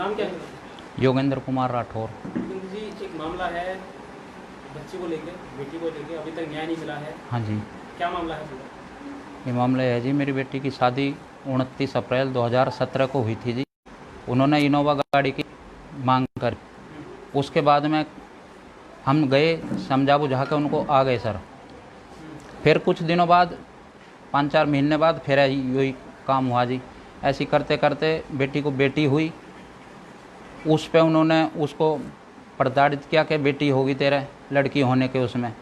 नाम क्या है? योगेंद्र कुमार राठौर। योगेंद्र जी, एक मामला है बच्ची को लेके, बेटी को लेके, अभी तक न्याय नहीं मिला है। हाँ जी, क्या मामला है पूरा? ये मामला है जी, मेरी बेटी की शादी 29 अप्रैल 2017 को हुई थी जी। उन्होंने इनोवा गाड़ी की मांग कर, उसके बाद में हम गए समझा बुझा के उनको आ गए सर। फिर कुछ दिनों बाद 5-4 महीने बाद फिर यही काम हुआ जी। ऐसे करते करते बेटी को बेटी हुई, उस पे उन्होंने उसको प्रताड़ित किया कि बेटी होगी तेरे, लड़की होने के उसमें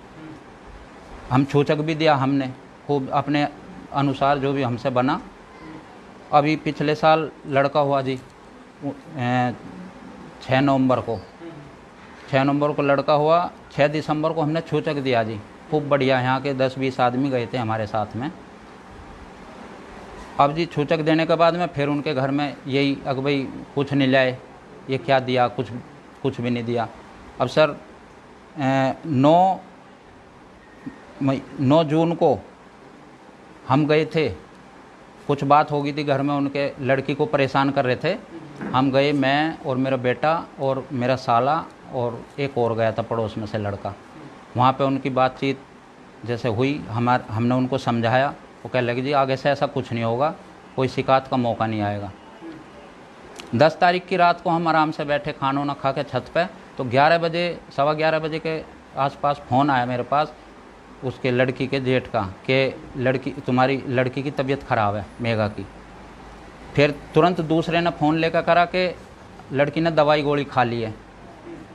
हम सूचक भी दिया हमने खूब अपने अनुसार जो भी हमसे बना। अभी पिछले साल लड़का हुआ जी 6 नवंबर को 6 नवंबर को लड़का हुआ। 6 दिसंबर को हमने सूचक दिया जी, खूब बढ़िया। यहाँ के 10-20 आदमी गए थे हमारे साथ में। अब जी सूचक देने के बाद में फिर उनके घर में यही भाई कुछ नहीं लाए, ये क्या दिया, कुछ भी नहीं दिया। अब सर 9 जून को हम गए थे, कुछ बात हो गई थी घर में, उनके लड़की को परेशान कर रहे थे। हम गए, मैं और मेरा बेटा और मेरा साला और एक और गया था पड़ोस में से लड़का। वहाँ पे उनकी बातचीत जैसे हुई, हमने उनको समझाया। वो कह लगे जी आगे से ऐसा कुछ नहीं होगा, कोई शिकायत का मौका नहीं आएगा। 10 तारीख की रात को हम आराम से बैठे खाना ना खा के छत पे, तो 11 बजे 11:15 बजे के आसपास फ़ोन आया मेरे पास उसके लड़की के जेठ का कि तुम्हारी लड़की की तबीयत ख़राब है, मेघा की। फिर तुरंत दूसरे ने फ़ोन लेकर करा कि लड़की ने दवाई गोली खा ली है,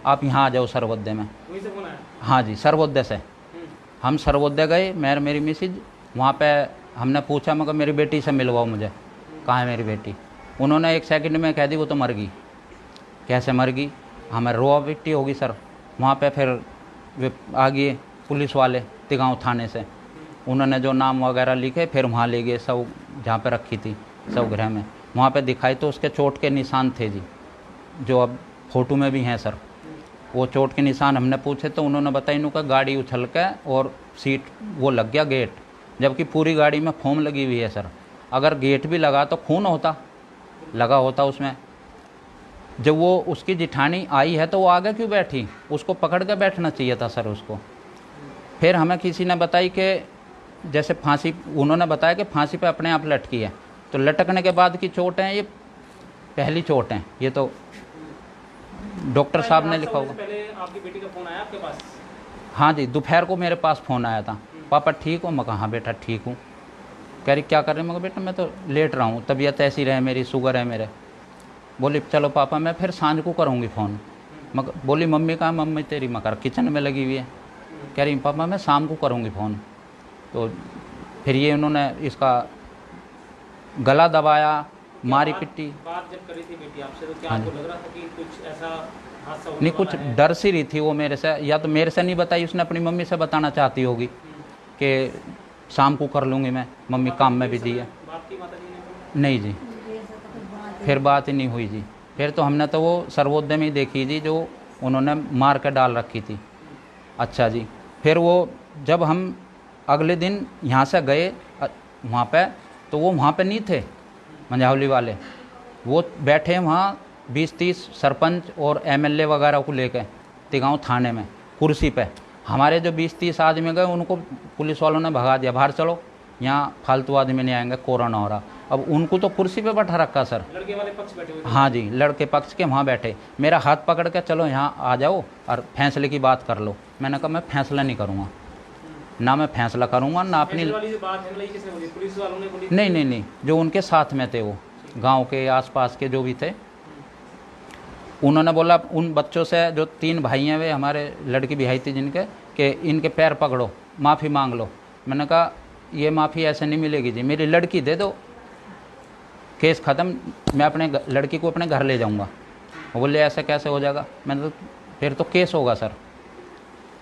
आप यहाँ आ जाओ सर्वोदय में। वहीं से फोन आया? हाँ जी, सर्वोदय से। हम सर्वोदय गए, मेरी मिसिज। वहाँ पे हमने पूछा, मगर मेरी बेटी से मिलवाओ मुझे, कहाँ है मेरी बेटी। उन्होंने 1 सेकंड में कह दी वो तो मर गई। कैसे मर गई, हमें रोआ पिट्टी होगी सर। वहाँ पे फिर वे आ गए पुलिस वाले तिगांव थाने से, उन्होंने जो नाम वगैरह लिखे फिर वहाँ ले गए सब जहाँ पे रखी थी सब गृह में। वहाँ पे दिखाई तो उसके चोट के निशान थे जी, जो अब फ़ोटो में भी हैं सर। वो चोट के निशान हमने पूछे तो उन्होंने बताया इनका गाड़ी उछल के और सीट वो लग गया गेट, जबकि पूरी गाड़ी में फोम लगी हुई है सर। अगर गेट भी लगा तो खून लगा होता उसमें। जब वो उसकी जिठानी आई है तो वो आगे क्यों बैठी, उसको पकड़ के बैठना चाहिए था सर उसको। फिर हमें किसी ने बताई कि जैसे फांसी, उन्होंने बताया कि फांसी पे अपने आप लटकी है, तो लटकने के बाद की चोट है, ये पहली चोट है। ये तो डॉक्टर साहब ने लिखा होगा। पहले आपकी बेटी का फोन आया आपके पास? हाँ जी, दोपहर को मेरे पास फ़ोन आया था, पापा ठीक हो? मैं कहा हाँ बेटा ठीक हूँ। कह रही क्या कर रहे? मगर बेटा मैं तो लेट रहा हूँ, तबीयत ऐसी रहे, मेरी शुगर है मेरे। बोली चलो पापा मैं फिर सांझ को करूँगी फ़ोन। मगर बोली मम्मी कहाँ? मम्मी तेरी मकर किचन में लगी हुई है। कह रही पापा मैं शाम को करूँगी फ़ोन। तो फिर ये उन्होंने इसका गला दबाया, मारी पिट्टी। बात जब करी थी बेटी आपसे तो क्या हाँ आपको लग रहा था कि कुछ ऐसा हादसा होने नहीं, वाला कुछ है? डर सी रही थी वो मेरे से, या तो मेरे से नहीं बताई, उसने अपनी मम्मी से बताना चाहती होगी कि शाम को कर लूँगी मैं, मम्मी काम में बिजी है। बात की माता जी ने? नहीं जी, फिर बात ही नहीं हुई जी। फिर तो हमने तो वो सर्वोदय में ही देखी जी, जो उन्होंने मार के डाल रखी थी। अच्छा जी, फिर वो जब हम अगले दिन यहाँ से गए वहाँ पे, तो वो वहाँ पे नहीं थे मंझावली वाले, वो बैठे वहाँ 20-30 सरपंच और एमएलए वगैरह को लेके तिगांव थाने में कुर्सी पे। हमारे जो 20-30 आदमी गए उनको पुलिस वालों ने भगा दिया, बाहर चलो, यहाँ फालतू आदमी नहीं आएंगे, कोरोना हो रहा। अब उनको तो कुर्सी पे बैठा रखा सर। लड़के वाले पक्ष बैठे हुए थे? हाँ जी, लड़के पक्ष के वहाँ बैठे, मेरा हाथ पकड़ के चलो यहाँ आ जाओ और फैसले की बात कर लो। मैंने कहा मैं फैसला नहीं करूँगा, ना मैं फैसला करूँगा ना अपनी। वाली जो बात है किसने बोली? पुलिस वालों ने बोली? नहीं, जो उनके साथ में थे, वो गांव के आसपास के जो भी थे, उन्होंने बोला उन बच्चों से, जो 3 भाई हैं, वे हमारे लड़की बिहाई थी जिनके, कि इनके पैर पकड़ो, माफ़ी मांग लो। मैंने कहा ये माफ़ी ऐसे नहीं मिलेगी जी, मेरी लड़की दे दो, केस ख़त्म, मैं अपने लड़की को अपने घर ले जाऊंगा। वो बोले ऐसे कैसे हो जाएगा? मैंने तो फिर तो केस होगा सर।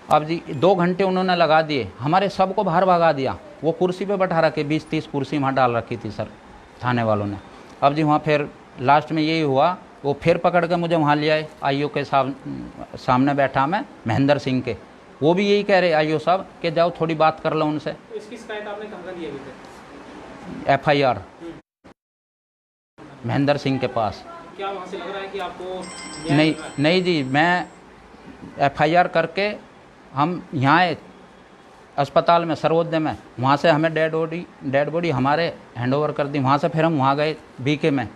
अब जी 2 घंटे उन्होंने लगा दिए, हमारे सबको बाहर भगा दिया। वो कुर्सी पे बैठा रखे, 20-30 कुर्सी वहाँ डाल रखी थी सर थाने वालों ने। अब जी वहाँ फिर लास्ट में यही हुआ, वो फिर पकड़ के मुझे वहाँ ले आए। आईओ के सामने बैठा मैं, महेंद्र सिंह के, वो भी यही कह रहे आईओ साहब कि जाओ थोड़ी बात कर लो उनसे। तो इसकी शिकायत आपने कहाँ दी? FIR महेंद्र सिंह के पास। क्या वहाँ से लग रहा है कि आपको न्याय नहीं मिल रहा है? नहीं जी, मैं FIR करके हम यहाँ आए अस्पताल में सर्वोदय में, वहाँ से हमें डेड बॉडी हमारे हैंडओवर कर दी। वहाँ से फिर हम वहाँ गए BK में,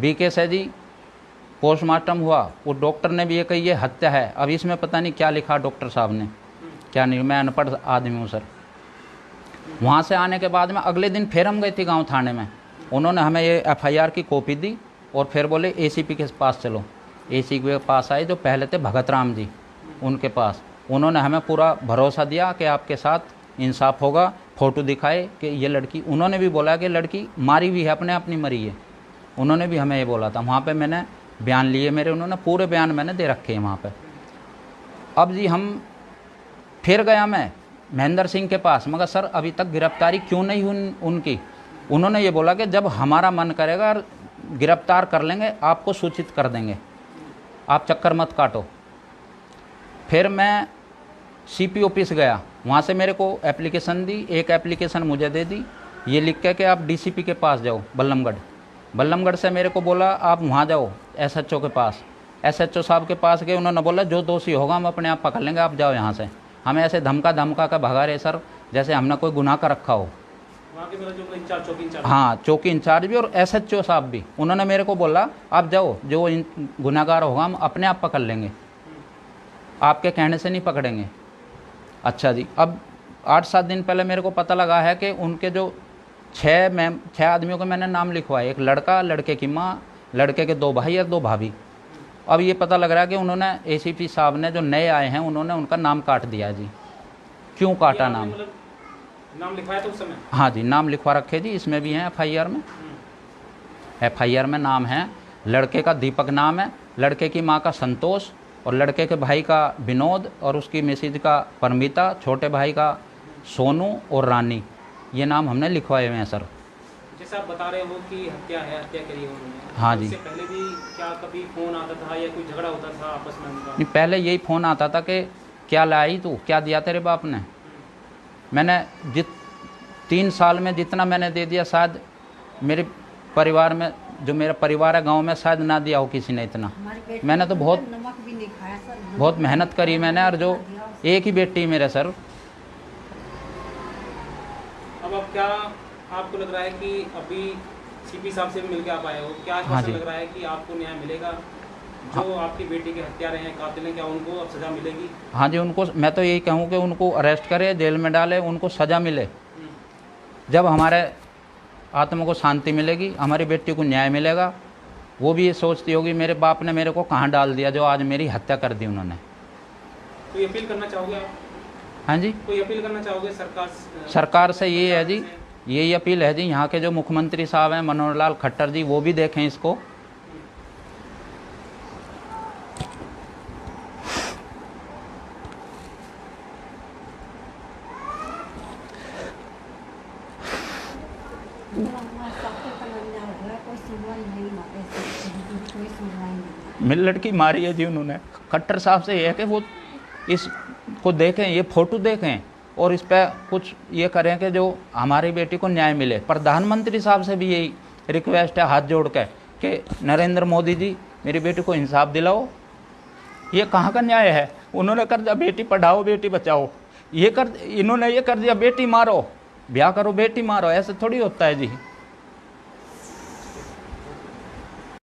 BK से जी पोस्टमार्टम हुआ। वो डॉक्टर ने भी ये कही ये हत्या है। अब इसमें पता नहीं क्या लिखा डॉक्टर साहब ने, क्या नहीं, मैं अनपढ़ आदमी हूँ सर। वहाँ से आने के बाद में अगले दिन फिर हम गए थे गांव थाने में, उन्होंने हमें ये FIR की कॉपी दी और फिर बोले ACP के पास चलो। ACP के पास आए जो पहले थे भगत राम जी, उनके पास। उन्होंने हमें पूरा भरोसा दिया कि आपके साथ इंसाफ होगा, फ़ोटो दिखाए कि ये लड़की, उन्होंने भी बोला कि लड़की मारी भी है, अपने आप नहीं मरी है, उन्होंने भी हमें ये बोला था। वहाँ पे मैंने बयान लिए मेरे, उन्होंने पूरे बयान मैंने दे रखे हैं वहाँ पे। अब जी हम फिर गया मैं महेंद्र सिंह के पास, मगर सर अभी तक गिरफ्तारी क्यों नहीं हुई उनकी। उन्होंने ये बोला कि जब हमारा मन करेगा गिरफ्तार कर लेंगे, आपको सूचित कर देंगे, आप चक्कर मत काटो। फिर मैं CP ऑफिस गया, वहाँ से मेरे को एप्लीकेशन दी, एक एप्लीकेशन मुझे दे दी, ये लिख के कि आप DCP के पास जाओ बल्लमगढ़ से मेरे को बोला आप वहाँ जाओ SHO के पास। SHO साहब के पास गए, उन्होंने बोला जो दोषी होगा हम अपने आप पकड़ लेंगे, आप जाओ यहाँ से। हमें ऐसे धमका कर भगा रहे सर, जैसे हमने कोई गुनाह कर रखा हो। वहाँ के मतलब जो इंचार्ज, चौकी इंचार्ज, हाँ, चौकी इंचार्ज भी और SHO साहब भी, उन्होंने मेरे को बोला आप जाओ, जो गुनाहगार होगा हम अपने आप पकड़ लेंगे, आपके कहने से नहीं पकड़ेंगे। अच्छा जी, अब 8-7 दिन पहले मेरे को पता लगा है कि उनके जो 6 आदमियों के मैंने नाम लिखवाए, एक लड़का, लड़के की माँ, लड़के के 2 भाई और 2 भाभी। अब ये पता लग रहा है कि उन्होंने ACP साहब ने जो नए आए हैं उन्होंने उनका नाम काट दिया जी। क्यों काटा नाम? मतलब नाम लिखवाया था उस समय? हाँ जी, नाम लिखवा रखे जी, इसमें भी हैं FIR में। FIR में नाम है, लड़के का दीपक नाम है, लड़के की माँ का संतोष, और लड़के के भाई का विनोद, और उसकी मिसेज का परमिता, छोटे भाई का सोनू और रानी। ये नाम हमने लिखवाए हुए हैं सर। जैसे आप बता रहे हो कि हत्या है, हत्या करी है उन्होंने, हाँ जी। इससे पहले भी क्या कभी फोन आता था या कोई झगड़ा होता था आपस में उनका? नहीं, पहले यही फ़ोन आता था कि क्या लाई तू, क्या दिया तेरे बाप ने। मैंने 3 साल में जितना मैंने दे दिया, शायद मेरे परिवार में, जो मेरा परिवार है गांव में, शायद ना दिया हो किसी ने इतना। मैंने तो बहुत मेहनत करी मैंने, और जो एक ही बेटी मेरे सर। अब क्या आपको लग रहा है कि अभी CP साहब से भी मिलकर आप आए हो, क्या आश्वासन लग रहा है कि आपको न्याय मिलेगा? जो आपकी बेटी के हत्यारे हैं, कातिल हैं, क्या उनको अब सज़ा मिलेगी? हाँ जी, उनको मैं तो यही कहूँ कि उनको अरेस्ट करे, जेल में डाले, उनको सज़ा मिले। जब हमारे आत्मा को शांति मिलेगी, हमारी बेटी को न्याय मिलेगा। वो भी ये सोचती होगी मेरे बाप ने मेरे को कहाँ डाल दिया, जो आज मेरी हत्या कर दी उन्होंने। कोई अपील करना चाहोगे आप? हाँ जी, कोई अपील करना चाहोगे सरकार से? ये है जी, यही अपील है जी, यहाँ के जो मुख्यमंत्री साहब हैं मनोहर लाल खट्टर जी, वो भी देखें इसको। मेरी लड़की मारी है जी उन्होंने। खट्टर साहब से ये है कि वो इसको देखें, ये फ़ोटो देखें और इस पर कुछ ये करें कि जो हमारी बेटी को न्याय मिले। प्रधानमंत्री साहब से भी यही रिक्वेस्ट है हाथ जोड़ के कि नरेंद्र मोदी जी मेरी बेटी को इंसाफ दिलाओ। ये कहाँ का न्याय है? उन्होंने कर दिया बेटी पढ़ाओ बेटी बचाओ, इन्होंने ये कर दिया बेटी मारो, ब्याह करो बेटी मारो। ऐसे थोड़ी होता है जी।